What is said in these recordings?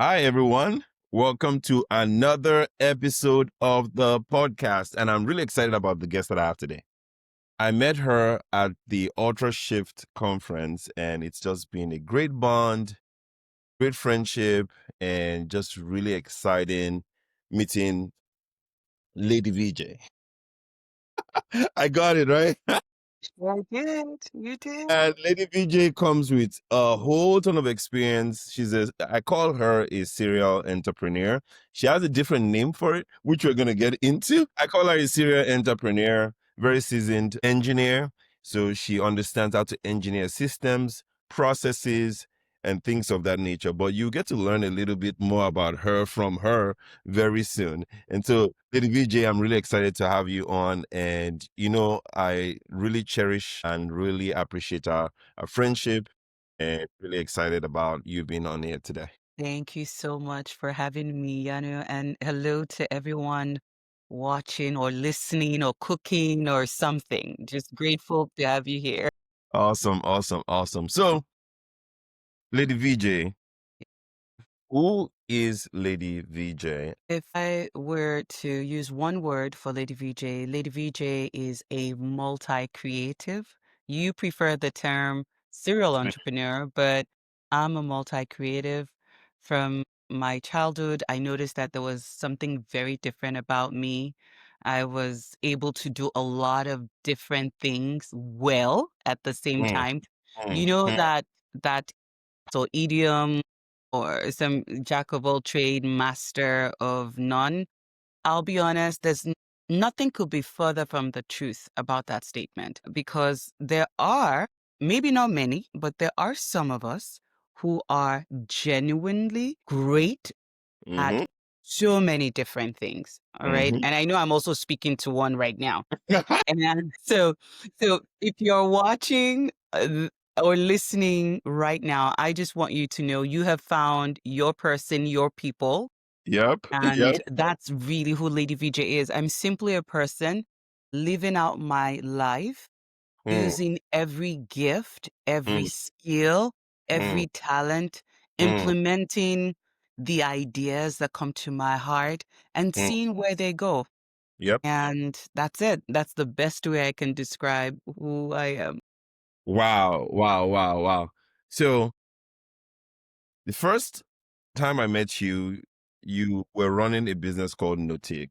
Hi, everyone. Welcome to another episode of the podcast. And I'm really excited about the guest that I have today. I met her at the Ultra Shift conference, and it's just been a great bond, great friendship, and just really exciting meeting Lady VJ. I got it, right? I did. You did. And Lady VJ comes with a whole ton of experience. I call her a serial entrepreneur. She has a different name for it, which we're going to get into. I call her a serial entrepreneur, very seasoned engineer. So she understands how to engineer systems, processes, and things of that nature. But you get to learn a little bit more about her from her very soon. And so, Lady VJ, I'm really excited to have you on. And, I really cherish and really appreciate our friendship and really excited about you being on here today. Thank you so much for having me, Iyanu, and hello to everyone watching or listening or cooking or something. Just grateful to have you here. Awesome, awesome, awesome. So, Lady VJ, who is Lady VJ? If I were to use one word for Lady VJ is a multi-creative. You prefer the term serial entrepreneur, but I'm a multi-creative. From my childhood, I noticed that there was something very different about me. I was able to do a lot of different things well at the same Mm, time. You mm, know mm. that so idiom or some jack of all trade, master of none. I'll be honest, nothing could be further from the truth about that statement because there are, maybe not many, but there are some of us who are genuinely great at Mhm, so many different things. All right. mhm. And I know I'm also speaking to one right now. And then, so if you're watching or listening right now, I just want you to know you have found your person, your people, Yep, and yep. that's really who Lady VJ is. I'm simply a person living out my life, Mm, using every gift, every mm, skill, mm, every talent, mm, implementing the ideas that come to my heart and mm. seeing where they go. Yep. And that's it. That's the best way I can describe who I am. Wow, wow, wow, wow. So the first time I met you, you were running a business called Notiq.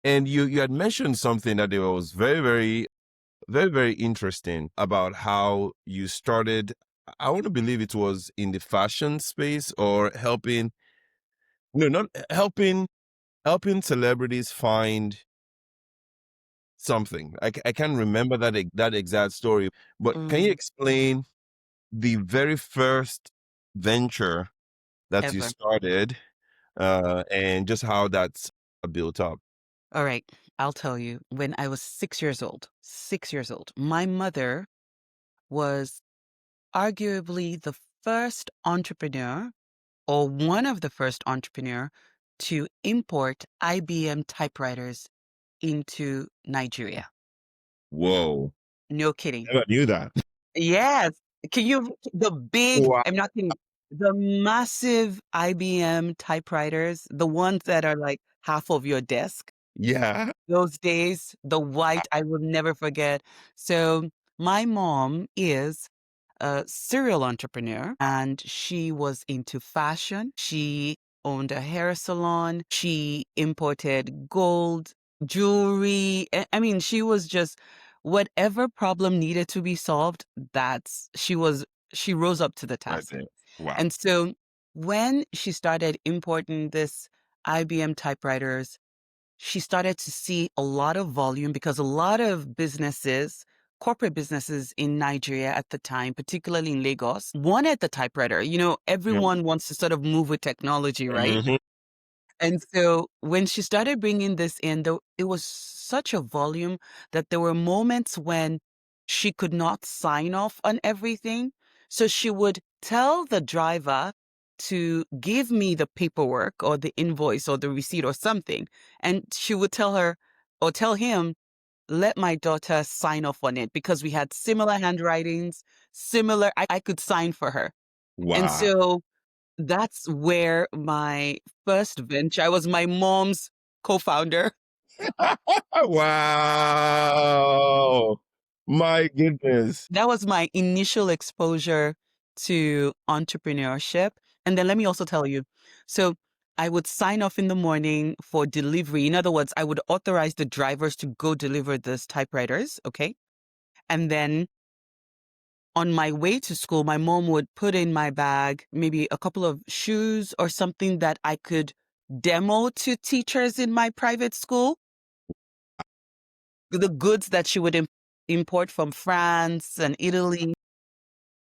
And you had mentioned something that it was very, very, very, very interesting about how you started. I want to believe it was in the fashion space or helping, no, not helping celebrities find something. I can't remember that exact story, but can you Mm, explain the very first venture that you ever. started, and just how that's built up? All right. I'll tell you, when I was 6 years old, 6 years old, my mother was arguably the first entrepreneur or one of the first entrepreneur to import IBM typewriters into Nigeria. Whoa, No kidding. never knew that. Yes. The big, Wow. I'm not kidding, the massive IBM typewriters, the ones that are like half of your desk, Yeah. those days, the white, I will never forget. So my mom is a serial entrepreneur and she was into fashion. She owned a hair salon. She imported gold, jewelry. I mean, she was just whatever problem needed to be solved, she rose up to the Right task. there. Wow. And so when she started importing this IBM typewriters, she started to see a lot of volume because a lot of businesses, corporate businesses in Nigeria at the time, particularly in Lagos, wanted the typewriter. You know, everyone wants to sort of move with technology, right? Mhm. And so when she started bringing this in, though, it was such a volume that there were moments when she could not sign off on everything. So she would tell the driver to give me the paperwork or the invoice or the receipt or something. And she would tell her or tell him, let my daughter sign off on it because we had similar handwritings, I could sign for her. And Wow. so That's where my first venture I was my mom's co-founder. Wow. My goodness. That was my initial exposure to entrepreneurship. And then let me also tell you, so I would sign off in the morning for delivery. In other words, I would authorize the drivers to go deliver these typewriters, okay? And then on my way to school, my mom would put in my bag maybe a couple of shoes or something that I could demo to teachers in my private school. The goods that she would import from France and Italy.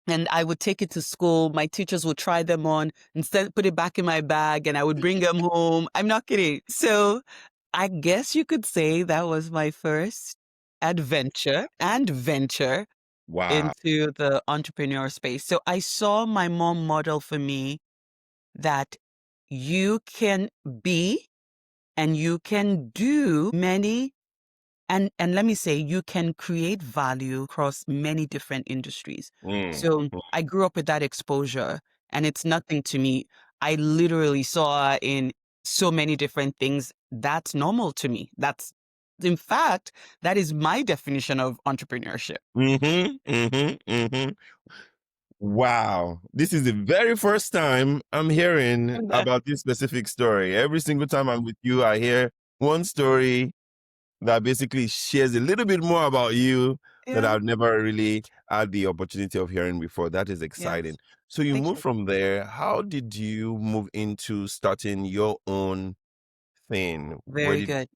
And I would take it to school. My teachers would try them on and put it back in my bag and I would bring them home. I'm not kidding. So I guess you could say that was my first adventure and venture Wow. into the entrepreneur space. So I saw my mom model for me that you can be and you can do many and let me say you can create value across many different industries. Mm, So mm, I grew up with that exposure and it's nothing to me. I literally saw in so many different things that's normal to me. That's in fact, that is my definition of entrepreneurship. mhm, mhm, mhm. Wow. This is the very first time I'm hearing And, about this specific story. Every single time I'm with you, I hear one story that basically shares a little bit more about you that yeah, I've never really had the opportunity of hearing before. That is exciting. yes. So you Thank moved you. from there. How did you move into starting your own thing? Where Very did good.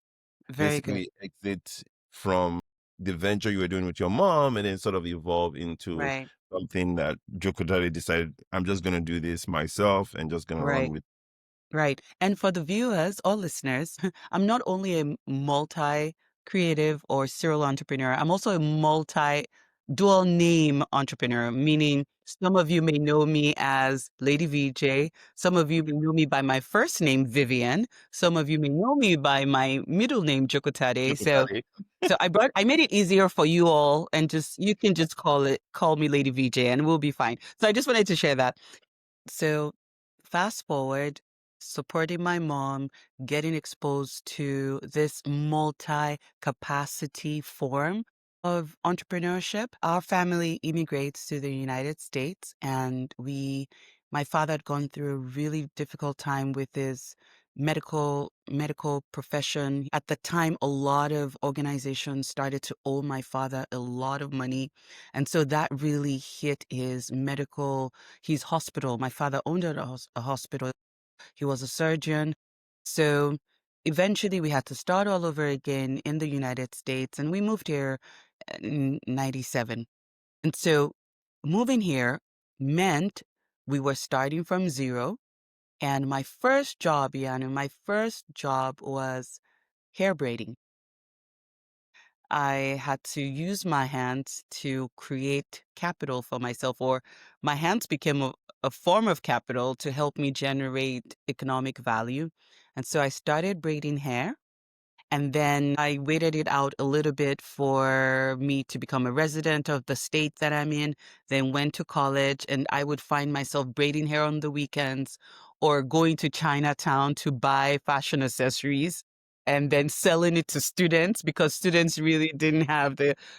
Very good. basically exit from the venture you were doing with your mom and then sort of evolve into Right. something that Jokotari decided, I'm just going to do this myself and just going to run Right. with. Right. And for the viewers or listeners, I'm not only a multi creative or serial entrepreneur, I'm also a multi dual name entrepreneur, meaning some of you may know me as Lady VJ. Some of you may know me by my first name, Vivian. Some of you may know me by my middle name, Jokotade. Jokotari. So I made it easier for you all and you can just call me Lady VJ and we'll be fine. So I just wanted to share that. So fast forward, supporting my mom, getting exposed to this multi-capacity form of entrepreneurship. Our family immigrates to the United States and my father had gone through a really difficult time with his medical profession. At the time, a lot of organizations started to owe my father a lot of money. And so that really hit his hospital. My father owned a hospital. He was a surgeon. So eventually we had to start all over again in the United States. And we moved here in 97. And so moving here meant we were starting from zero. And my first job, Iyanu, my first job was hair braiding. I had to use my hands to create capital for myself, or my hands became a form of capital to help me generate economic value. And so I started braiding hair. And then I waited it out a little bit for me to become a resident of the state that I'm in, then went to college, and I would find myself braiding hair on the weekends or going to Chinatown to buy fashion accessories and then selling it to students because students really didn't have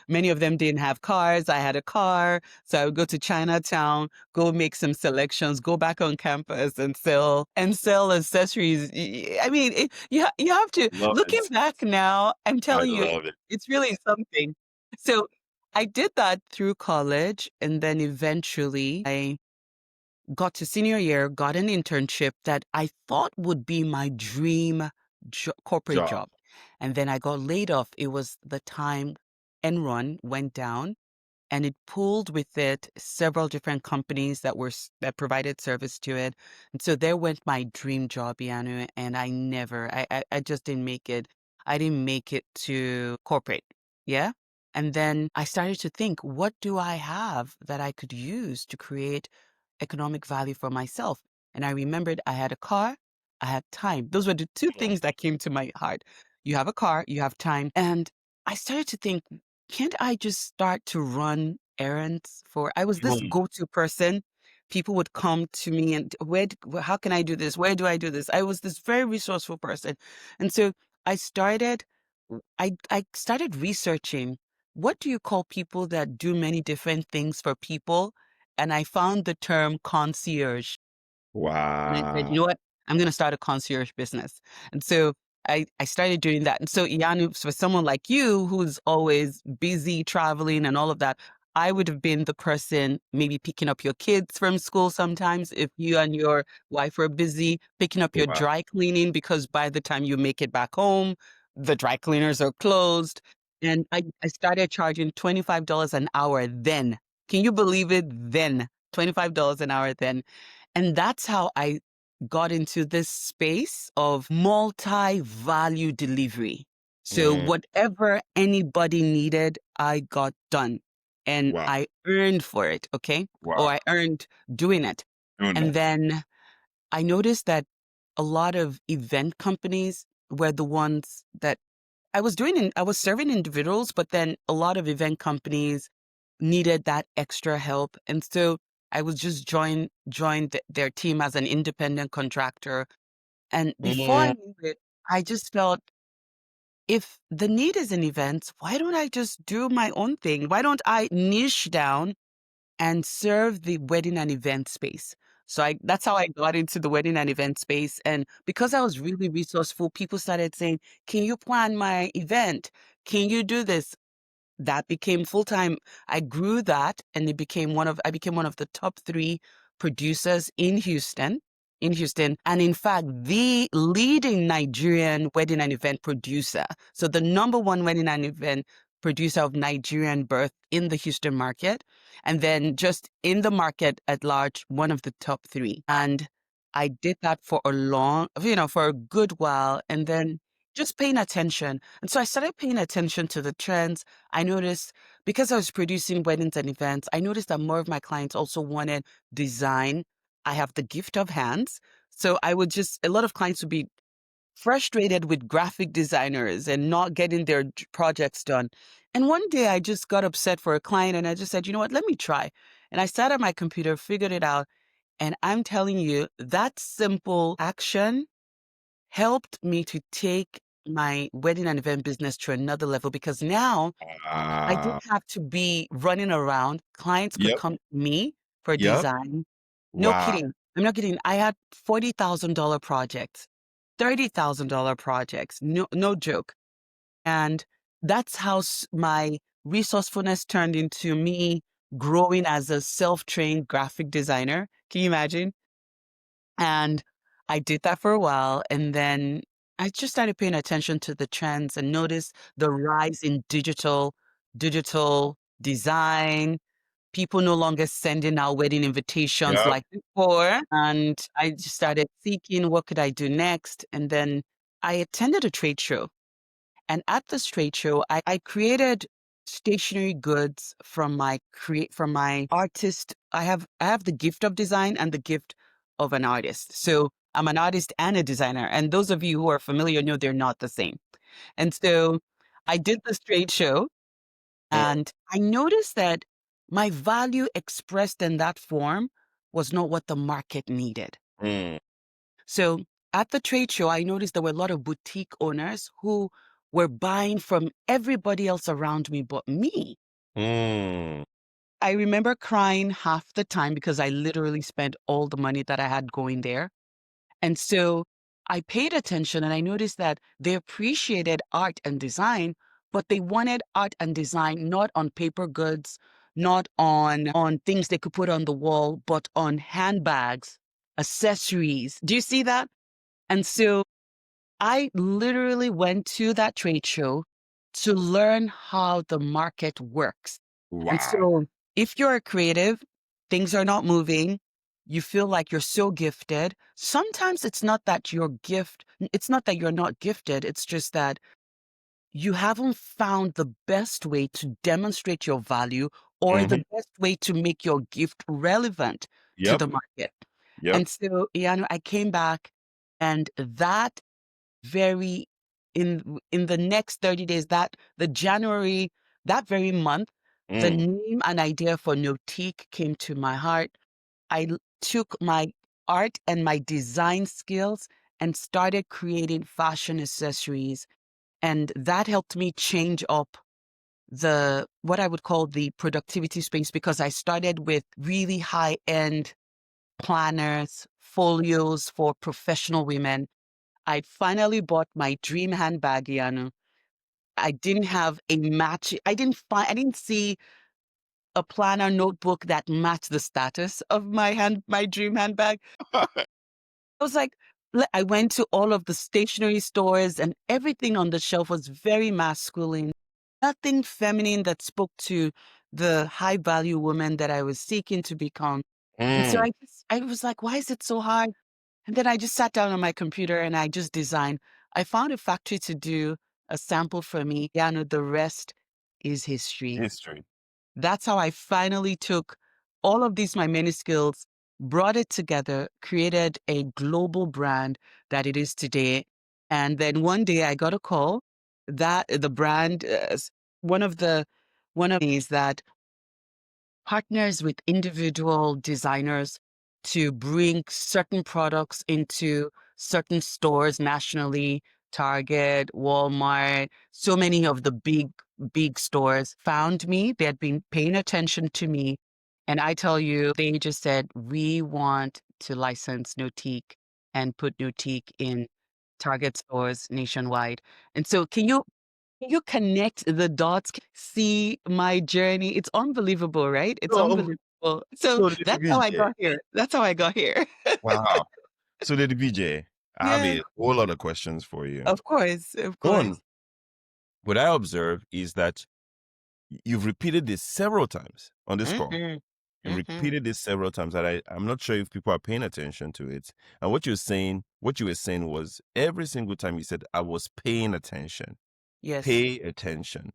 many of them didn't have cars. I had a car. So I would go to Chinatown, go make some selections, go back on campus and sell accessories. I mean, you have to Love looking it. back now, I'm I telling you, love it. it's really something. So I did that through college, and then eventually I got to senior year, got an internship that I thought would be my dream corporate Job. job. And then I got laid off. It was the time Enron went down and it pulled with it several different companies that provided service to it. And so there went my dream job, Iyanu, and I just didn't make it. I didn't make it to corporate. Yeah. And then I started to think, what do I have that I could use to create economic value for myself? And I remembered I had a car, I had time. Those were the two Mm. things that came to my heart. You have a car, you have time. And I started to think, can't I just start to run errands I was this Mm. go-to person people would come to me and how can I do this? Where do I do this? I was this very resourceful person. And so I started, I started researching, what do you call people that do many different things for people? And I found the term concierge. And I said, you Wow. know what? I'm going to start a concierge business. And so I started doing that. And so, Iyanu, for someone like you who's always busy traveling and all of that, I would have been the person maybe picking up your kids from school sometimes if you and your wife were busy, picking up your Wow. dry cleaning because by the time you make it back home, the dry cleaners are closed. And I started charging $25 an hour then. Can you believe it? Then $25 an hour then. And that's how I got into this space of multi-value delivery. So Mm. whatever anybody needed, I got done and Wow. I earned for it. Okay. Wow. Or I earned doing it. Doing And that. then I noticed that a lot of event companies were the ones that I was serving individuals, but then a lot of event companies needed that extra help. And so I was just joined their team as an independent contractor. And before I Mm. knew it, I just felt, if the need is in events, why don't I just do my own thing? Why don't I niche down and serve the wedding and event space? So that's how I got into the wedding and event space. And because I was really resourceful, people started saying, can you plan my event? Can you do this? That became full time. I grew that and I became one of the top 3 producers in Houston. And in fact, the leading Nigerian wedding and event producer. So the number 1 wedding and event producer of Nigerian birth in the Houston market. And then just in the market at large, one of the top 3. And I did that for for a good while. And then just paying attention. And so I started paying attention to the trends. I noticed, because I was producing weddings and events, I noticed that more of my clients also wanted design. I have the gift of hands. So a lot of clients would be frustrated with graphic designers and not getting their projects done. And one day I just got upset for a client and I just said, you know what, let me try. And I sat at my computer, figured it out. And I'm telling you, that simple action helped me to take my wedding and event business to another level, because now I Wow. didn't have to be running around. Clients could Yep. come to me for Yep. design. No Wow. kidding. I'm not kidding. I had $40,000 projects, $30,000 projects. No joke. And that's how my resourcefulness turned into me growing as a self-trained graphic designer. Can you imagine? And I did that for a while. And then I just started paying attention to the trends and noticed the rise in digital design. People no longer sending out wedding invitations Yep. like before. And I just started seeking, what could I do next? And then I attended a trade show. And at this trade show, I created stationery goods from my artist. I have the gift of design and the gift of an artist. So I'm an artist and a designer. And those of you who are familiar know they're not the same. And so I did this trade show Mm. and I noticed that my value expressed in that form was not what the market needed. Mm. So at the trade show, I noticed there were a lot of boutique owners who were buying from everybody else around me but me. Mm. I remember crying half the time because I literally spent all the money that I had going there. And so I paid attention and I noticed that they appreciated art and design, but they wanted art and design not on paper goods, not on things they could put on the wall, but on handbags, accessories. Do you see that? And so I literally went to that trade show to learn how the market works. And Wow. so if you're a creative, things are not moving, you feel like you're so gifted. Sometimes it's not that you're not gifted, it's just that you haven't found the best way to demonstrate your value or Hmm. the best way to make your gift relevant to Yep. the market. Yep. And so, I came back and very in the next 30 days, that very month, the Mm. name and idea for Notiq came to my heart. took my art and my design skills and started creating fashion accessories. And that helped me change up the what I would call the productivity space, because I started with really high end planners, folios for professional women. I finally bought my dream handbag, Iyanu. I didn't have a match. I didn't see a planner notebook that matched the status of my dream handbag. I was like, I went to all of the stationery stores and everything on the shelf was very masculine. Nothing feminine that spoke to the high value woman that I was seeking to become. And so Mm. I was like, why is it so hard? And then I just sat down on my computer and I just designed. I found a factory to do a sample for me. Yeah, no, the rest is history. History. That's how I finally took all of these, my many skills, brought it together, created a global brand that it is today. And then one day I got a call that the brand, one of the, one of these that partners with individual designers to bring certain products into certain stores nationally. Target, Walmart, so many of the big stores found me. They had been paying attention to me. And I tell you, they just said, we want to license Notiq and put Notiq in Target stores nationwide. And so can you connect the dots, see my journey? It's unbelievable, right? It's So, unbelievable. So so Lady that's how I VJ. got here. That's how I got here. Wow. So Lady VJ, I have Yeah, a whole lot of questions for you. of course, of One, course. what I observe is that you've repeated this several times on this call. Mhm, You've mhm. repeated this several times, and I'm not sure if people are paying attention to it. And what you were saying was every single time you said, I was paying attention. Yes, Pay attention.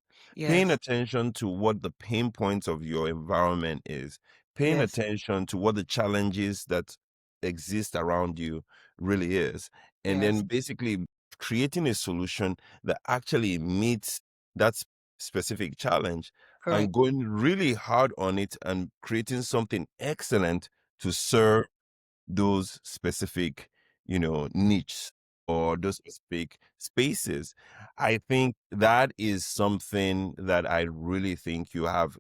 Paying yes, attention to what the pain points of your environment is. Paying yes, attention to what the challenges that exist around you really is. And then yes. basically creating a solution that actually meets that specific challenge and Correct. going really hard on it and creating something excellent to serve those specific, niches or those specific spaces. I think that is something that I really think you have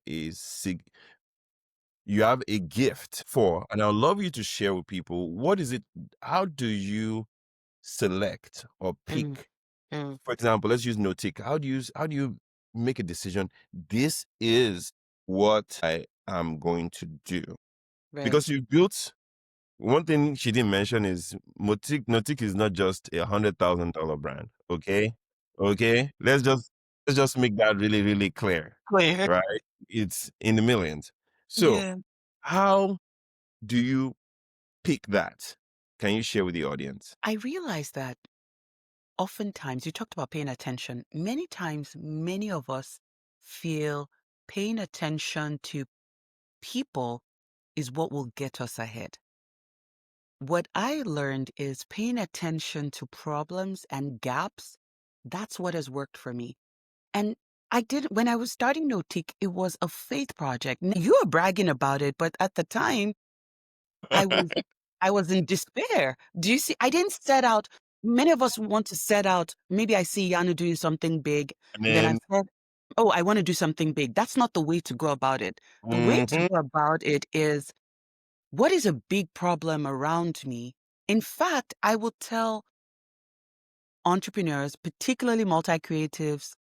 a gift for, and I'd love you to share with people what is it, how do you select or Mm, pick, mm, for example, let's use Notiq. How do you make a decision? This is what I am going to do. right. Because you've built one thing she didn't mention is Notiq is not just $100,000 brand. Okay. Okay. Let's just make that really, really clear. Clear. Right. It's in the millions. So Yeah. how do you pick that? Can you share with the audience? I realize that oftentimes you talked about paying attention. Many times, many of us feel paying attention to people is what will get us ahead. What I learned is paying attention to problems and gaps. That's what has worked for me. And when I was starting Notique, it was a faith project. You are bragging about it, but at the time, I was, I was in despair. Do you see? I didn't set out. Many of us want to set out. Maybe I see Yanu doing something big, And and then I then, said, "Oh, I want to do something big." That's not the way to go about it. The way to mhm, go about it is, what is a big problem around me? In fact, I will tell entrepreneurs, particularly multi-creatives,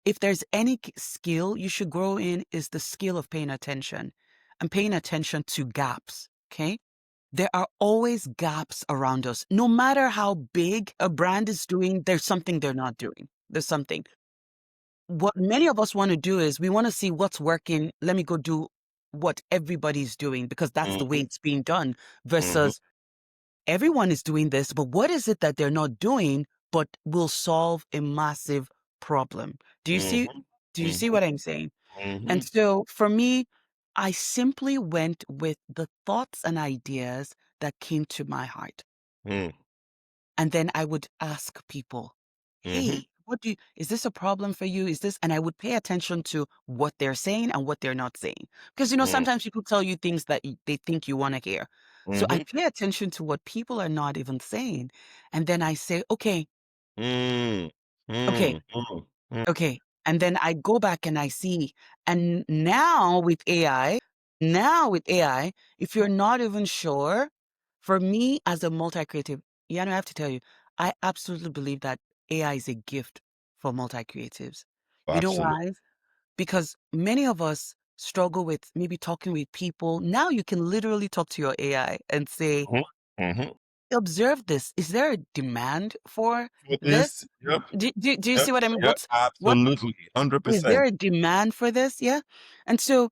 if there's any skill you should grow in is the skill of paying attention and paying attention to gaps. Okay. There are always gaps around us. No matter how big a brand is doing, there's something they're not doing. There's something. What many of us want to do is we want to see what's working. Let me go do what everybody's doing because that's the way mhm, it's being done mhm, versus everyone is doing this, but what is it that they're not doing but will solve a massive problem? mhm, Do you see mhm, what I'm saying? And mhm, so for me, I simply went with the thoughts and ideas that came to my heart. mhm, And then I would ask people, mhm, hey, is this a problem for you? Is this, and I would pay attention to what they're saying and what they're not saying. Because, Mm, sometimes people tell you things that they think you want to hear. So I mhm, pay attention to what people are not even saying. And then I say, okay, mm, okay, mm, mm, mm. okay. And then I go back and I see, and now with AI, if you're not even sure, for me as a multi-creative, I have to tell you, I absolutely believe that AI is a gift for multi-creatives. You know Absolutely. why? Because many of us struggle with maybe talking with people. Now you can literally talk to your AI and say, Mhm, mhm. observe this. Is there a demand for For this? this, yep, Do you yep, see what I mean? yep, What absolutely, is there 100%. a demand for this? Yeah. And so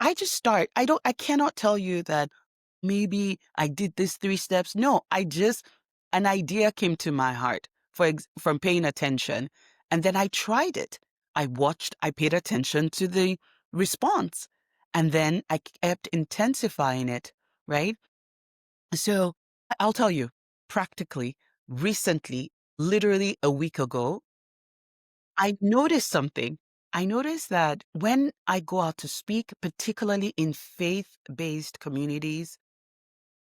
I just start. I cannot tell you that maybe I did this 3 steps. No, an idea came to my heart from paying attention. And then I tried it. I paid attention to the response. And then I kept intensifying it, right? So I'll tell you, practically, recently, literally a week ago, I noticed something. I noticed that when I go out to speak, particularly in faith-based communities,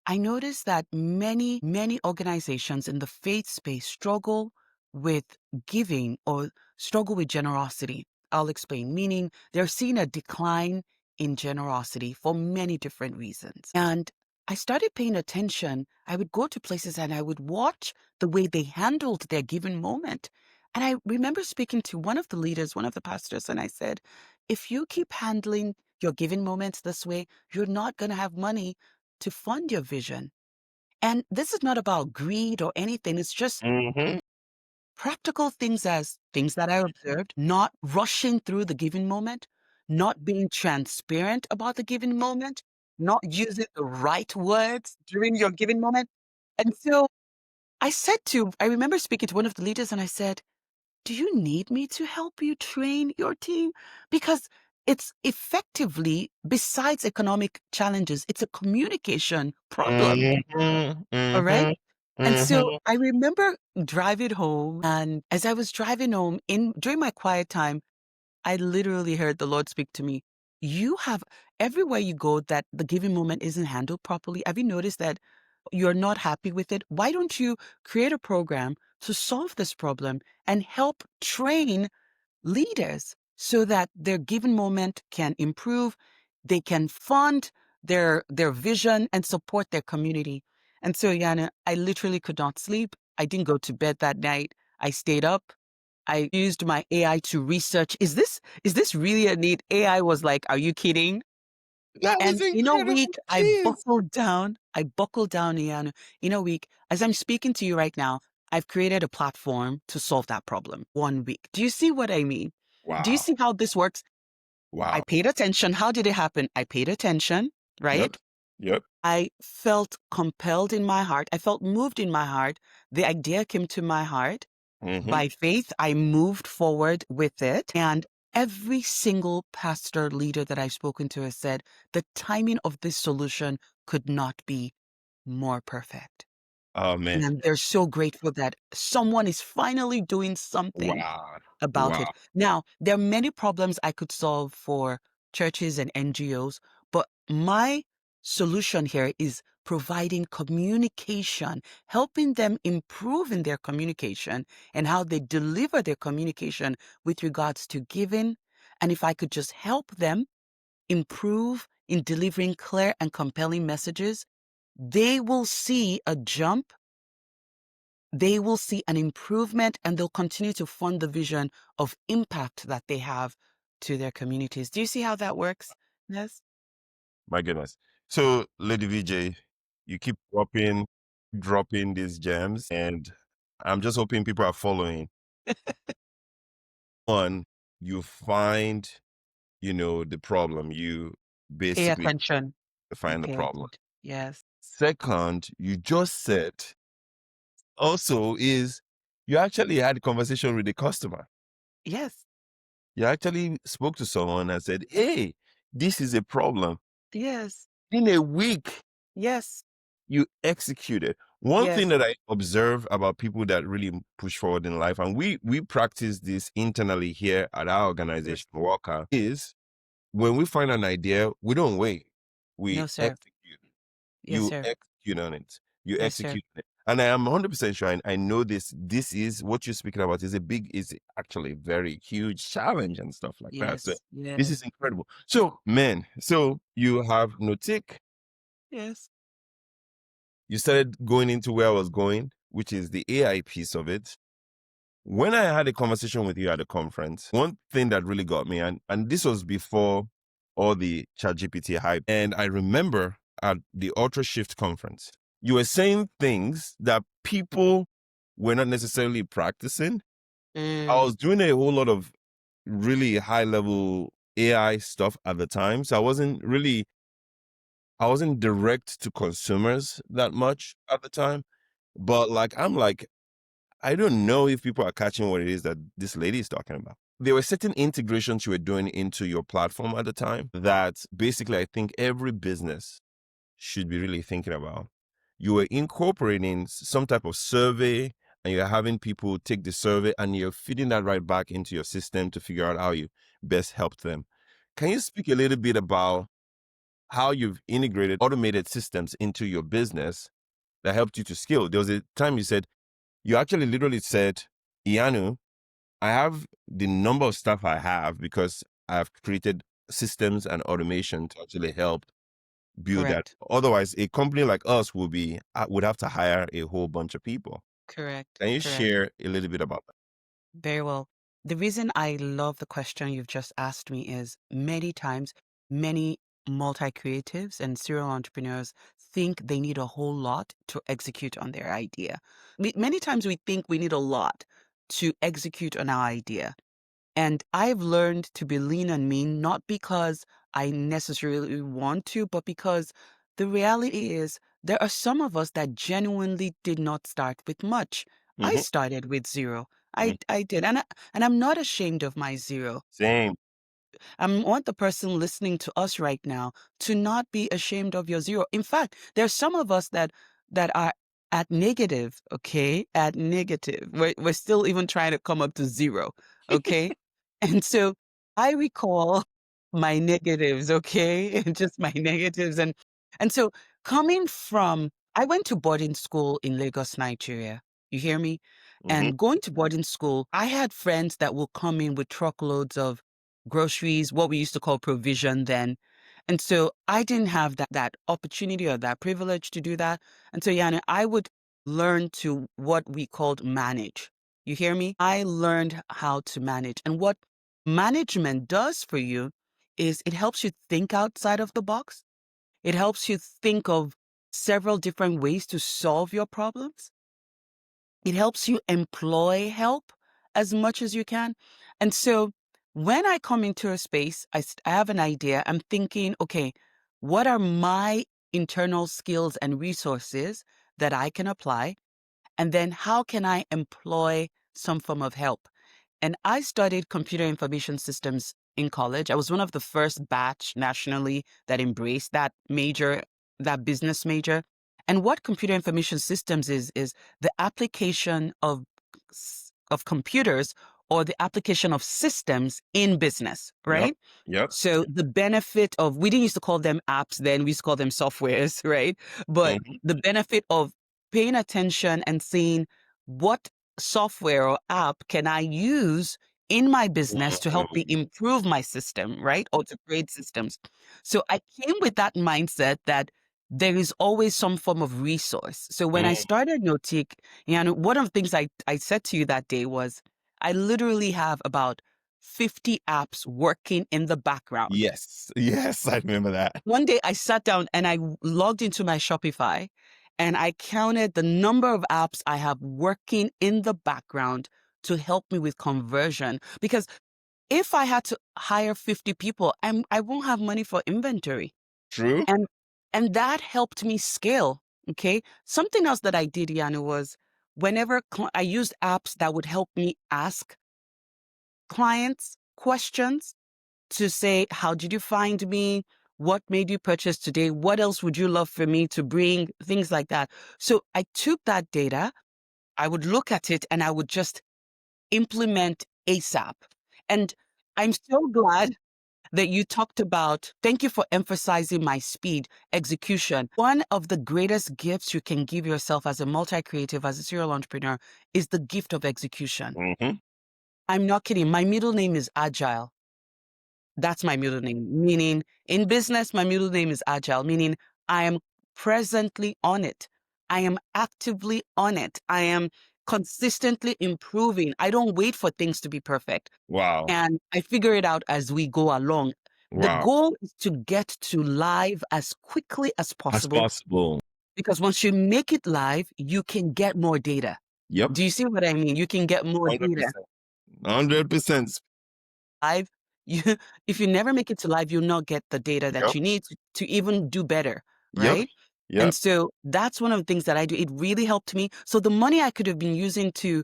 I noticed that many organizations in the faith space struggle with giving or struggle with generosity. I'll explain, meaning they're seeing a decline in generosity for many different reasons. And I started paying attention. I would go to places and I would watch the way they handled their given moment. And I remember speaking to one of the leaders, one of the pastors, and I said, if you keep handling your giving moments this way, you're not going to have money to fund your vision. And this is not about greed or anything. It's just Mhm, practical things as things that I observed, not rushing through the giving moment, not being transparent about the giving moment, not using the right words during your giving moment. And so I remember speaking to one of the leaders and I said, do you need me to help you train your team? Because it's effectively, besides economic challenges, it's a communication problem. mhm, All right. mhm, And so mhm. I remember driving home, and as I was driving home during my quiet time, I literally heard the Lord speak to me. You have everywhere you go that the giving moment isn't handled properly. Have you noticed that you're not happy with it? Why don't you create a program to solve this problem and help train leaders so that their given moment can improve, they can fund their vision and support their community. And so, Yana, I literally could not sleep. I didn't go to bed that night. I stayed up. I used my AI to research, is this really a need? AI was like, are you kidding? That was And in a week, incredible. I Jeez. buckled down. I buckled down, Iyanu. In a week, as I'm speaking to you right now, I've created a platform to solve that problem. 1 week. Do you see what I mean? Do you Wow, see how this works? I wow. paid attention. How did it happen? I paid attention, Yep, right? yep. I felt compelled in my heart. I felt moved in my heart. The idea came to my heart. Mhm. By faith, I moved forward with it. And every single pastor leader that I've spoken to has said the timing of this solution could not be more perfect. Oh, man. And they're so grateful that someone is finally doing something Wow, about it. wow. Now, there are many problems I could solve for churches and NGOs, but my solution here is providing communication, helping them improve in their communication and how they deliver their communication with regards to giving. And if I could just help them improve in delivering clear and compelling messages, they will see a jump, they will see an improvement, and they'll continue to fund the vision of impact that they have to their communities. Do you see how that works? Yes. My goodness. So, Lady VJ, you keep dropping these gems, and I'm just hoping people are following. One, you find, the problem. You Pay basically attention. You find the pay problem. attention. Yes. Second, you just said also is you actually had a conversation with the customer. Yes. You actually spoke to someone and said, hey, this is a problem. Yes. In a week, Yes. you executed. One thing Yes. that I observe about people that really push forward in life, and we practice this internally here at our Yes. organization, Wokkah, is when we find an idea, we don't wait. We No, sir. execute. Yes, You sir. execute on it. You Yes, sir. execute on it. And I am 100% sure, and I know this is what you're speaking about is actually a very huge challenge and stuff like that. So Yes. this is Yes. incredible. So, man, so you have Notiq. Yes. You started going into where I was going, which is the AI piece of it. When I had a conversation with you at a conference, one thing that really got me, and this was before all the ChatGPT hype, and I remember at the Ultra Shift conference, you were saying things that people were not necessarily practicing. I Mm, was doing a whole lot of really high level AI stuff at the time. So I wasn't direct to consumers that much at the time. But I'm like, I don't know if people are catching what it is that this lady is talking about. There were certain integrations you were doing into your platform at the time that basically I think every business should be really thinking about. You were incorporating some type of survey and you're having people take the survey and you're feeding that right back into your system to figure out how you best help them. Can you speak a little bit about how you've integrated automated systems into your business that helped you to scale? There was a time you actually literally said, Iyanu, I have the number of staff I have because I've created systems and automation to actually help build that. correct. Otherwise, a company like us would have to hire a whole bunch of people. Correct. Can you Correct. share a little bit about that? Very well. The reason I love the question you've just asked me is many times, many multi creatives and serial entrepreneurs think they need a whole lot to execute on their idea. Many times we think we need a lot to execute on our idea. And I've learned to be lean and mean, not because I necessarily want to, but because the reality is there are some of us that genuinely did not start with much. I Hmm. started with zero. Hmm. I did. And I'm not ashamed of my zero. Same. I want the person listening to us right now to not be ashamed of your zero. In fact, there's some of us that are at negative, okay? At negative. We're still even trying to come up to zero, okay? And so I recall my negatives, okay? Just my negatives. And so coming from I went to boarding school in Lagos, Nigeria. You hear me? Hmm. And going to boarding school, I had friends that will come in with truckloads of groceries, what we used to call provision then. And so I didn't have that opportunity or that privilege to do that. And so, Yana, I would learn to what we called manage. You hear me? I learned how to manage. And what management does for you is it helps you think outside of the box. It helps you think of several different ways to solve your problems. It helps you employ help as much as you can. And so when I come into a space, I have an idea. I'm thinking, okay, what are my internal skills and resources that I can apply? And then how can I employ some form of help? And I studied computer information systems in college. I was one of the first batch nationally that embraced that major, that business major. And what computer information systems is the application of computers or the application of systems in business, Yep. right? Yep. So the benefit of we didn't used to call them apps then, we used to call them softwares, right? But Hmm. the benefit of paying attention and seeing what software or app can I use in my business to help me improve my system, right? Or to create systems. So I came with that mindset that there is always some form of resource. So when I started Notiq, one of the things I said to you that day was I literally have about 50 apps working in the background. Yes. Yes. I remember that. One day I sat down and I logged into my Shopify and I counted the number of apps I have working in the background to help me with conversion. Because if I had to hire 50 people, I won't have money for inventory. True. And and that helped me scale. Okay. Something else that I did, Yanu, was whenever I used apps that would help me ask clients questions to say, how did you find me? What made you purchase today? What else would you love for me to bring? Things like that. So I took that data, I would look at it, and I would just implement ASAP. And I'm so glad that you talked about, thank you for emphasizing my speed, execution. One of the greatest gifts you can give yourself as a multi-creative, as a serial entrepreneur, is the gift of execution. Mm-hmm. I'm not kidding. My middle name is Agile. That's my middle name, meaning in business, my middle name is Agile, meaning I am presently on it. I am actively on it. I am consistently improving. I don't wait for things to be perfect. Wow. And I figure it out as we go along. The Wow. goal is to get to live as quickly as As possible, possible. because once you make it live, you can get more data. Yep. Do you see what I mean? You can get more data 100%. 100%. live. You, if you never make it to live, you'll not get the data that Yep. you need to even do better, Yep. right? Yep. And so that's one of the things that I do. It really helped me. So the money I could have been using to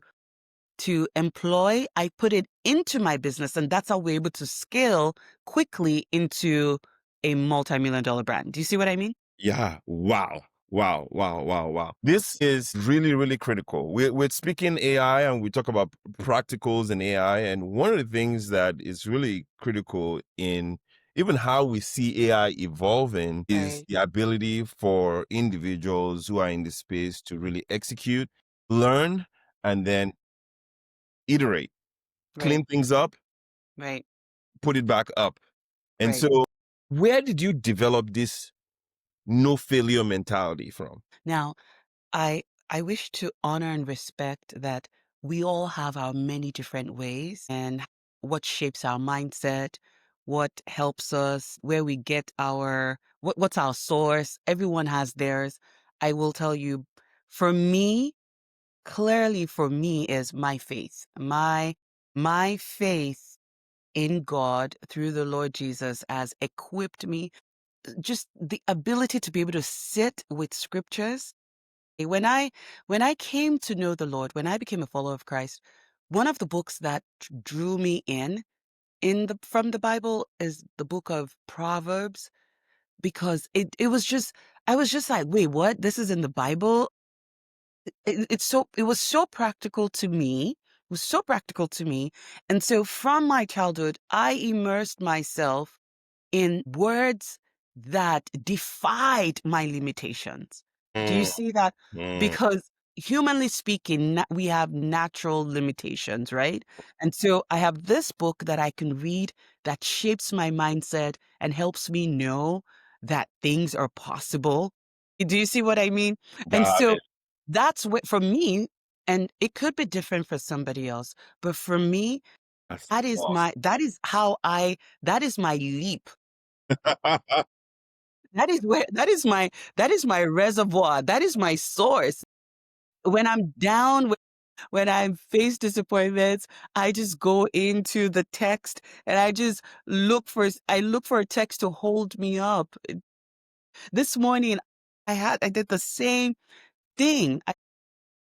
employ, I put it into my business, and that's how we're able to scale quickly into a multi-million-dollar brand. Do you see what I mean? Yeah. Wow. Wow. Wow. Wow. Wow. This is really, really critical. We're speaking AI and we talk about practicals in AI. And one of the things that is really critical in even how we see AI evolving is Right. the ability for individuals who are in the space to really execute, learn, and then iterate, Right. clean things up, Right. put it back up. And Right. so, where did you develop this no failure mentality from? Now, I wish to honor and respect that we all have our many different ways, and what shapes our mindset, what helps us, where we get our what's our source. Everyone has theirs. I will tell you, for me, clearly for me is my faith. My faith in God through the Lord Jesus has equipped me, just the ability to be able to sit with scriptures. When I came to know the Lord, when I became a follower of Christ, one of the books that drew me in the from the Bible is the book of Proverbs, because it was just, I was just like, wait, what? This is in the Bible? It was so practical to me. It was so practical to me. And so from my childhood, I immersed myself in words that defied my limitations. Do you Mm, see that? mm. Because humanly speaking, we have natural limitations, right? And so I have this book that I can read that shapes my mindset and helps me know that things are possible. Do you see what I mean? And Got so it. that's what, for me, and it could be different for somebody else, but for me, That's that is awesome. that is my leap. That is my reservoir. That is my source. When I'm down, when I face disappointments, I just go into the text and I look for a text to hold me up. This morning I did the same thing.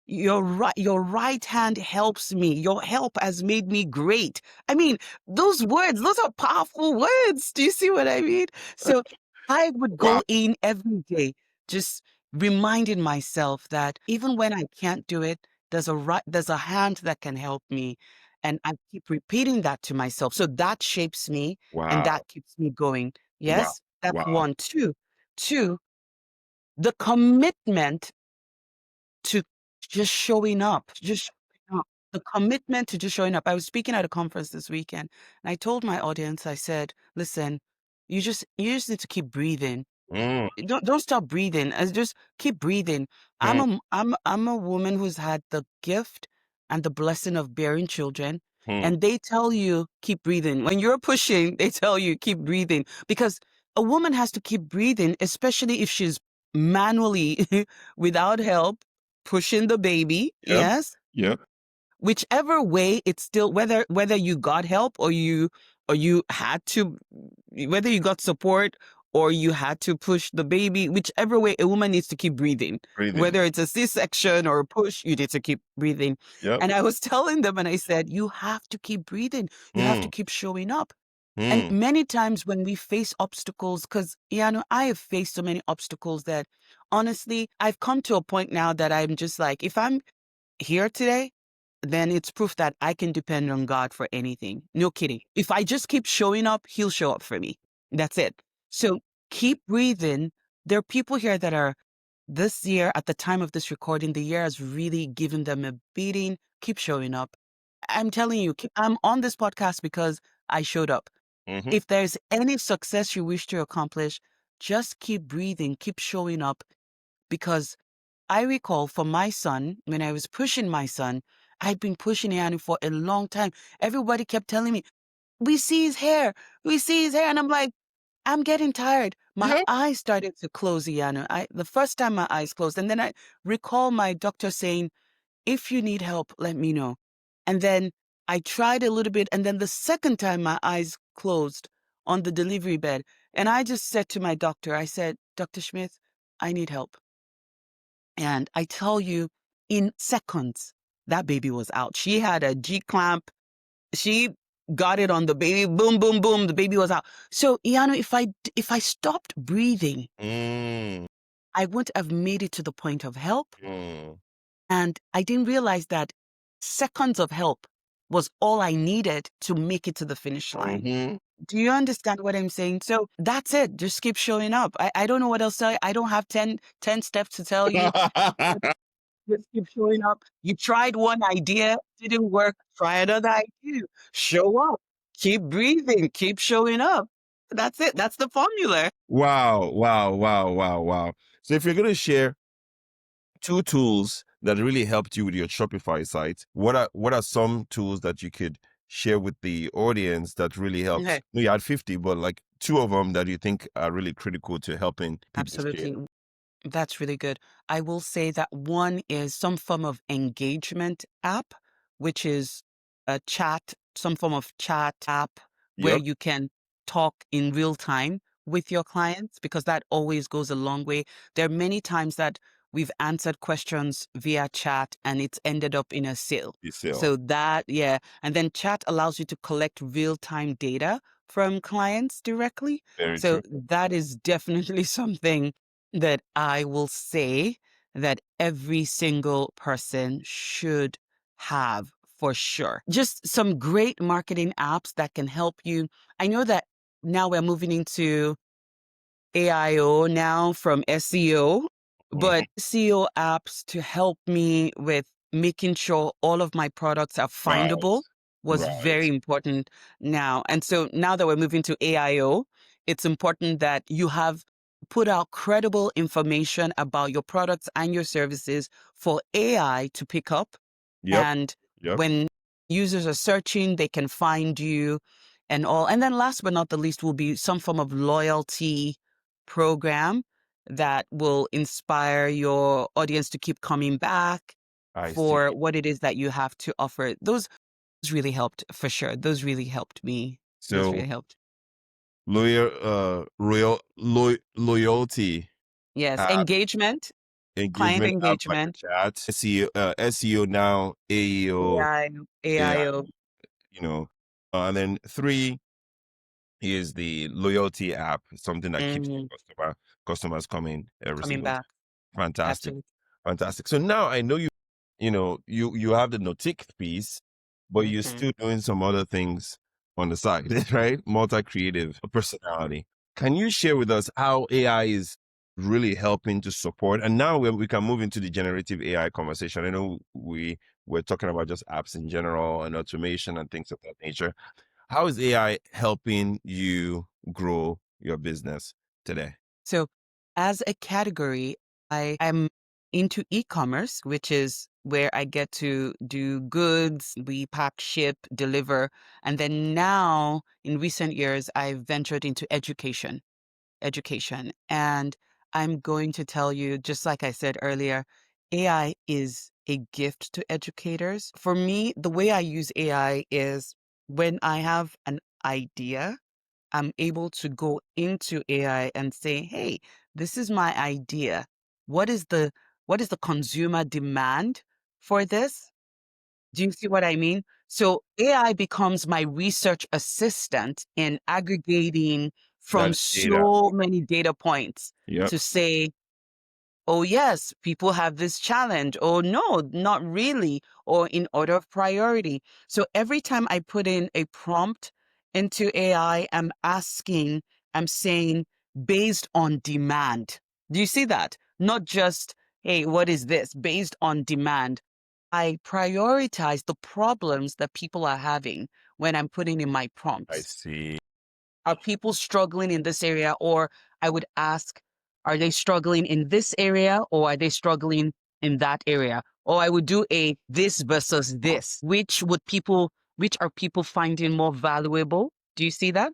Your right hand helps me. Your help has made me great. I mean, those words, those are powerful words. Do you see what I mean? So I would Wow. go in every day, just reminding myself that even when I can't do it, there's a hand that can help me. And I keep repeating that to myself. So that shapes me and Wow. that keeps me going. Wow. Yes, that's Wow. one. Two, the commitment to just showing up, just showing up. The commitment to just showing up. I was speaking at a conference this weekend, and I told my audience, I said, listen, you just need to keep breathing. Mm, Don't stop breathing. Just keep breathing. mm, I'm a woman who's had the gift and the blessing of bearing children. mm. And they tell you keep breathing. When you're pushing, they tell you keep breathing, because a woman has to keep breathing, especially if she's manually without help pushing the baby. Yep. Yes, Yep. whichever way, it's still, whether you got help or you had to, whether you got support or you had to push the baby, whichever way, a woman needs to keep breathing. Breathing. Whether it's a C-section or a push, you need to keep breathing. Yep. And I was telling them, and I said, you have to keep breathing. You have to Mm, keep showing up. And Mm. many times when we face obstacles, because, I have faced so many obstacles that honestly, I've come to a point now that I'm just like, if I'm here today, then it's proof that I can depend on God for anything. No kidding. If I just keep showing up, He'll show up for me. That's it. So keep breathing. There are people here that are this year, at the time of this recording, the year has really given them a beating. Keep showing up. I'm telling you, I'm on this podcast because I showed up. Hmm. If there's any success you wish to accomplish, just keep breathing, keep showing up. Because I recall for my son, when I was pushing my son, I'd been pushing Iyanu for a long time. Everybody kept telling me, we see his hair, we see his hair. And I'm like, I'm getting tired. My Yeah. eyes started to close, Iyanu. The first time my eyes closed. And then I recall my doctor saying, if you need help, let me know. And then I tried a little bit. And then the second time my eyes closed on the delivery bed. And I just said to my doctor, I said, Dr. Smith, I need help. And I tell you, in seconds, that baby was out. She had a G clamp. She got it on the baby. Boom, boom, boom. The baby was out. So, Iyanu, if I stopped breathing, Mm. I wouldn't have made it to the point of help. Mm. And I didn't realize that seconds of help was all I needed to make it to the finish line. Hmm. Do you understand what I'm saying? So that's it. Just keep showing up. I don't know what else to tell you. I don't have 10 steps to tell you. Just keep showing up. You tried one idea, didn't work. Try another idea. Show up. Keep breathing. Keep showing up. That's it. That's the formula. Wow, wow, wow, wow, wow. So if you're going to share two tools that really helped you with your Shopify site, what are some tools that you could share with the audience that really helped? Okay. No, you had 50, but like two of them that you think are really critical to helping people share. Absolutely. That's really good. I will say that one is some form of engagement app, which is a chat, some form of chat app where Yep, you can talk in real time with your clients, because that always goes a long way. There are many times that we've answered questions via chat and it's ended up in a sale. you sell. So that, yeah. And then chat allows you to collect real time data from clients directly. Very So true. that is definitely something that I will say that every single person should have for sure. Just some great marketing apps that can help you. I know that now we're moving into AIO now from SEO, Mhm. but SEO apps to help me with making sure all of my products are Right, findable was right. very important now. And so now that we're moving to AIO, it's important that you have put out credible information about your products and your services for AI to pick up. Yep, And yep. when users are searching, they can find you and all. And then last but not the least will be some form of loyalty program that will inspire your audience to keep coming back I see. for what it is that you have to offer. Those really helped for sure. Those really helped me. Those So really helped. loyalty Yes. app, Engagement, client engagement app like engagement, chat, SEO now, AEO, AI, AI, AIO, you know, and then three is the loyalty app, something that keeps mhm, customers coming every coming single time. back. Fantastic. Absolutely. Fantastic. So now I know you have the Notiq piece, but you're Mhm. still doing some other things on the side, right? Multi-creative personality. Can you share with us how AI is really helping to support? And now we can move into the generative AI conversation. I know we're talking about just apps in general and automation and things of that nature. How is AI helping you grow your business today? So, as a category, I am into e-commerce, which is where I get to do goods, we pack, ship, deliver. And then now, in recent years, I've ventured into education. And I'm going to tell you, just like I said earlier, AI is a gift to educators. For me, the way I use AI is when I have an idea, I'm able to go into AI and say, "Hey, this is my idea. What is the consumer demand for this?" Do you see what I mean? So AI becomes my research assistant in aggregating from That data. so many data points Yep. to say, oh, yes, people have this challenge. Oh, no, not really. Or in order of priority. So every time I put in a prompt into AI, I'm saying based on demand. Do you see that? Not just, hey, what is this? Based on demand. I prioritize the problems that people are having when I'm putting in my I prompts. see. Are people struggling in this area? Or I would ask, are they struggling in this area or are they struggling in that area? Or I would do a this versus this. Which are people finding more valuable? Do you see that?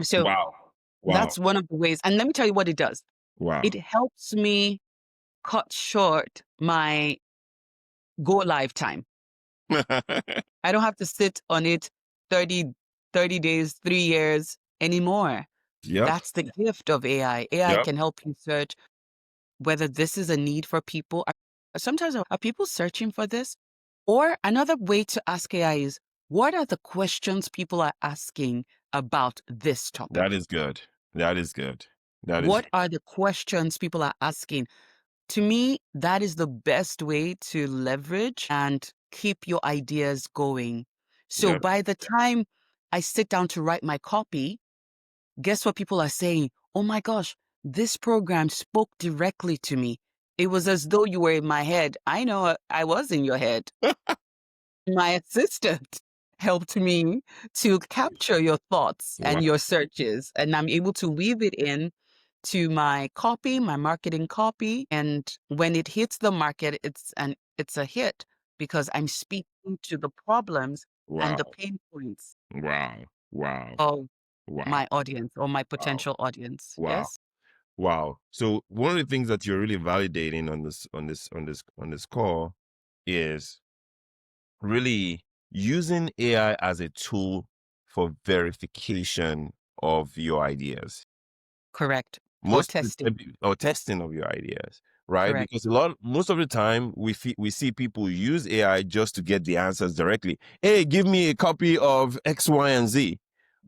So Wow. Wow. that's one of the ways. And let me tell you what it does. Wow. It helps me cut short my go live time. I don't have to sit on it 30, 30 days, 3 years anymore. Yep. That's the gift of AI. AI Yep. can help you search whether this is a need for people. Sometimes are people searching for this? Or another way to ask AI is, what are the questions people are asking about this That topic? is good. That is good. That is What are the questions people are asking? To me, that is the best way to leverage and keep your ideas going. So yep. by the time I sit down to write my copy, guess what people are saying? Oh my gosh, this program spoke directly to me. It was as though you were in my head. I know I was in your head. My assistant helped me to capture your thoughts Wow. and your searches, and I'm able to weave it in to my copy, my marketing copy. And when it hits the market, it's a hit because I'm speaking to the problems and the Wow. pain points Wow. Wow. of Wow. my audience or my Wow. potential audience. Wow. Yes? Wow. So one of the things that you're really validating on this call is really using AI as a tool for verification of your ideas. Correct. Or Most testing. or testing of your ideas, right? Correct. Because most of the time we see people use AI just to get the answers directly. Hey, give me a copy of X, Y, and Z,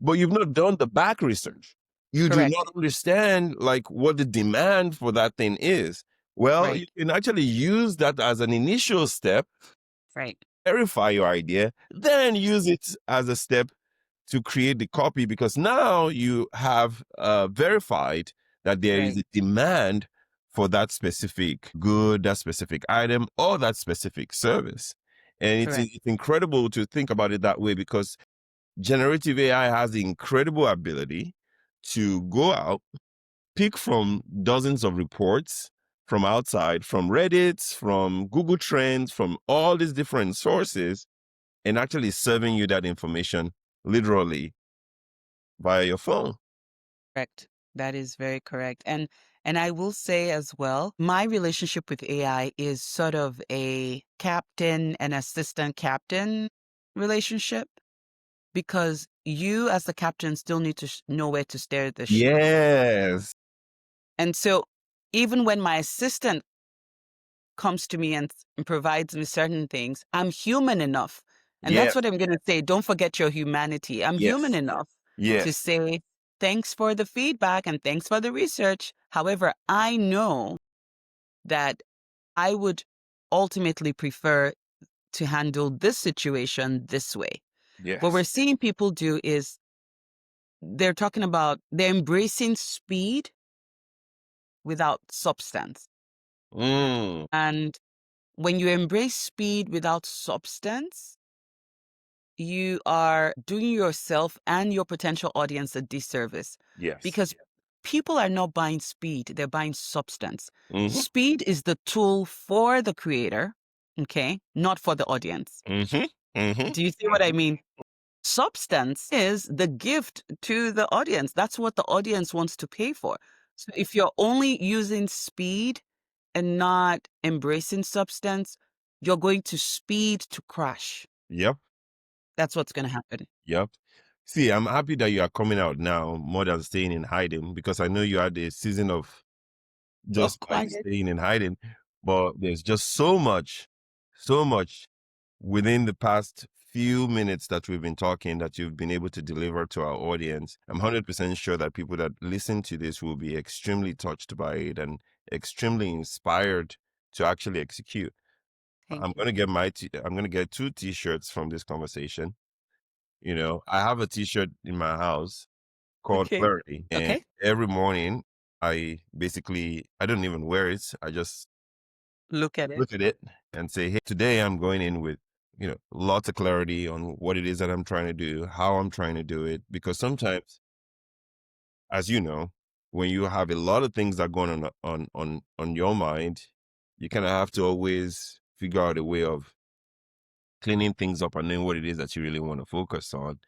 but you've not done the back research. You do Correct. not understand like what the demand for that thing is. Well, you Right. can actually use that as an initial step, Right. verify your idea, then use it as a step to create the copy because now you have verified that there is Right. a demand for that specific good, that specific item, or that specific service. And Correct. it's incredible to think about it that way because generative AI has the incredible ability to go out, pick from dozens of reports from outside, from Reddit, from Google Trends, from all these different sources, and actually serving you that information literally via your phone. Correct. That is very correct. And I will say as well, my relationship with AI is sort of a captain and assistant captain relationship because you as the captain still need to know where to steer the ship. Yes. And so even when my assistant comes to me and provides me certain things, I'm human enough. And that's Yes. what I'm going to say. Don't forget your humanity. I'm human Yes. enough to Yes. say, thanks for the feedback and thanks for the research. However, I know that I would ultimately prefer to handle this situation this way. What we're Yes. seeing people do is they're embracing speed without substance. Mm. And when you embrace speed without substance, you are doing yourself and your potential audience a disservice Yes. because people are not buying speed, they're buying substance. Mm-hmm. Speed is the tool for the creator, okay, not for the audience. Mm-hmm. Mm-hmm. Do you see what I mean? Substance is the gift to the audience. That's what the audience wants to pay for. So if you're only using speed and not embracing substance, you're going to speed to crash. Yep. That's what's going to happen. Yep. See, I'm happy that you are coming out now more than staying in hiding because I know you had a season of Oh, just like quiet. staying in hiding, but there's just so much within the past few minutes that we've been talking that you've been able to deliver to our audience. I'm 100% sure that people that listen to this will be extremely touched by it and extremely inspired to actually execute. Thank I'm you. going to get I'm going to get 2 t-shirts from this conversation. You know, I have a t-shirt in my house called Okay. Clarity, and Okay. every morning I don't even wear it. I just Look at it. look at it and say, hey, today I'm going in with, lots of clarity on what it is that I'm trying to do, how I'm trying to do it. Because sometimes, as you know, when you have a lot of things that are going on your mind, you kind of have to always figure out a way of cleaning things up and knowing what it is that you really want to focus on.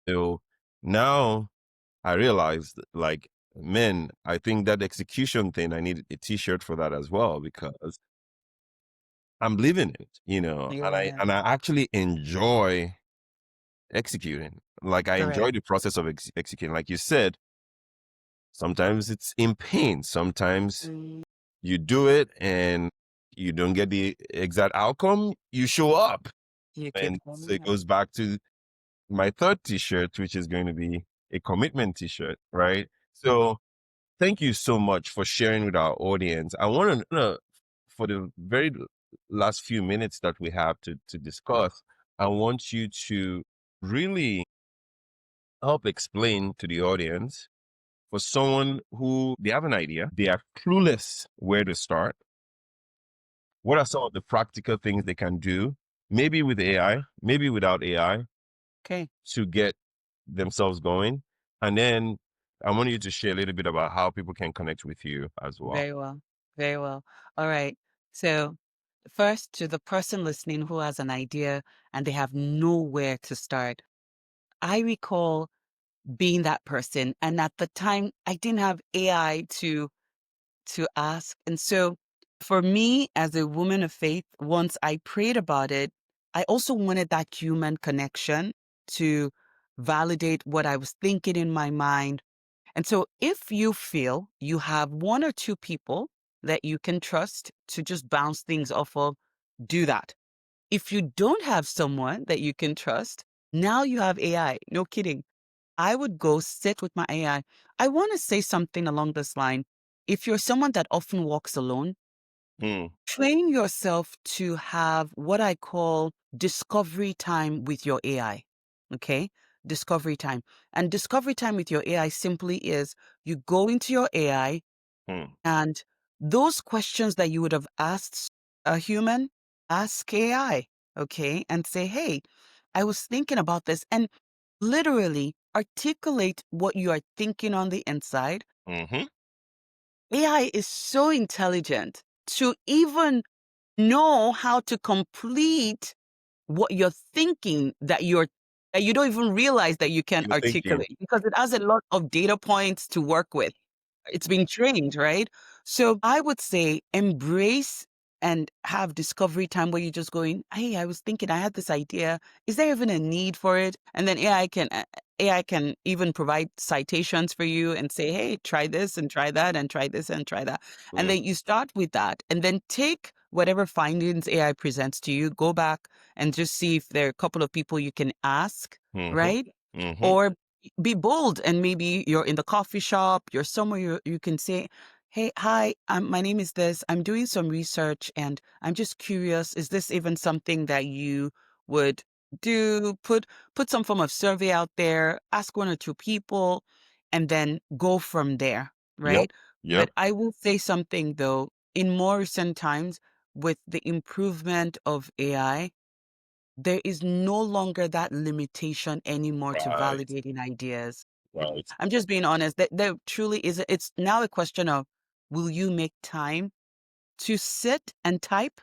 So now I realized, like, man, I think that execution thing, I need a t-shirt for that as well, because I'm living it, Yeah. and I actually enjoy executing. Like, I Correct. enjoy the process of executing. Like you said, sometimes it's in pain. Sometimes Mm. you do it and you don't get the exact outcome. You show up. You keep And so coming it up. goes back to my third t-shirt, which is going to be a commitment t-shirt, right? So thank you so much for sharing with our audience. I want to know, for the very last few minutes that we have to discuss, I want you to really help explain to the audience, for someone who they have an idea, they are clueless where to start. What are some of the practical things they can do, maybe with AI, maybe without AI, Okay. to get themselves going? And then I want you to share a little bit about how people can connect with you as well. Very well. Very well. All right. So, first, to the person listening who has an idea and they have nowhere to start, I recall being that person. And at the time, I didn't have AI to ask. And so, for me, as a woman of faith, once I prayed about it, I also wanted that human connection to validate what I was thinking in my mind. And so, if you feel you have one or two people that you can trust to just bounce things off of, do that. If you don't have someone that you can trust, now you have AI. No kidding. I would go sit with my AI. I want to say something along this line. If you're someone that often walks alone, Hmm. train yourself to have what I call discovery time with your AI. Okay? Discovery time. And discovery time with your AI simply is you go into your AI Hmm. and those questions that you would have asked a human, ask AI. Okay? And say, hey, I was thinking about this. And literally articulate what you are thinking on the inside. Mm-hmm. AI is so intelligent to even know how to complete what you're thinking that you don't even realize that you can You're thinking. articulate because it has a lot of data points to work with. It's being trained, right? So I would say embrace and have discovery time where you're just going, hey, I was thinking I had this idea. Is there even a need for it? And then AI can even provide citations for you and say, hey, try this and try that and try this and try that. And Mm. then you start with that and then take whatever findings AI presents to you, go back and just see if there are a couple of people you can ask, Mm-hmm. right? Mm-hmm. Or be bold and maybe you're in the coffee shop, you're somewhere you can say, hey, hi, my name is this. I'm doing some research and I'm just curious. Is this even something that you would do? Put some form of survey out there, ask one or two people, and then go from there, Yep. right? Yep. But I will say something though, in more recent times, with the improvement of AI, there is no longer that limitation anymore to Right. validating ideas. Right. I'm just being honest. There truly is. It's now a question of will you make time to sit and type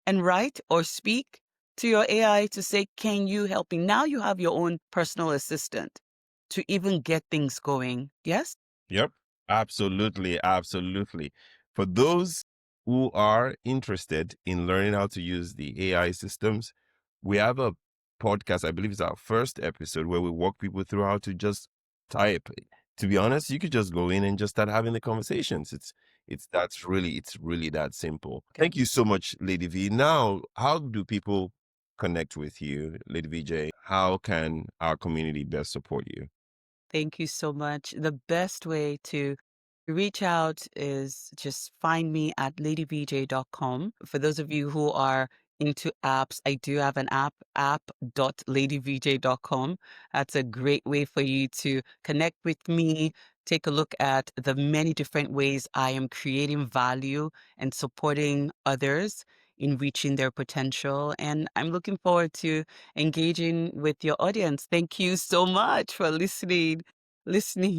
and write or speak to your AI to say, can you help me? Now you have your own personal assistant to even get things going. Yes? Yep. Absolutely. Absolutely. For those who are interested in learning how to use the AI systems, we have a podcast. I believe it's our first episode where we walk people through how to just type. To be honest, you could just go in and just start having the conversations. It's really that simple. Okay. Thank you so much, Lady V. Now, how do people connect with you, Lady VJ, how can our community best support you? Thank you so much. The best way to reach out is just find me at ladyvj.com. For those of you who are into apps, I do have an app.ladyvj.com. That's a great way for you to connect with me, take a look at the many different ways I am creating value and supporting others in reaching their potential. And I'm looking forward to engaging with your audience. Thank you so much for listening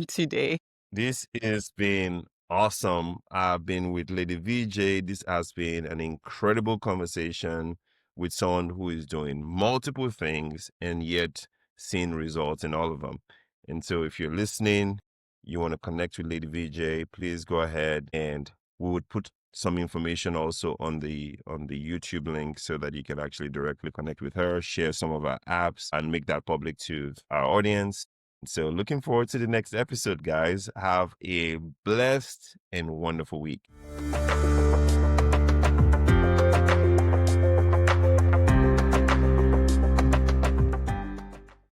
today. This has been awesome. I've been with Lady VJ. This has been an incredible conversation with someone who is doing multiple things and yet seeing results in all of them. And so if you're listening, you want to connect with Lady VJ, please go ahead, and we would put some information also on the YouTube link so that you can actually directly connect with her, share some of our apps, and make that public to our audience. So, looking forward to the next episode, guys. Have a blessed and wonderful week.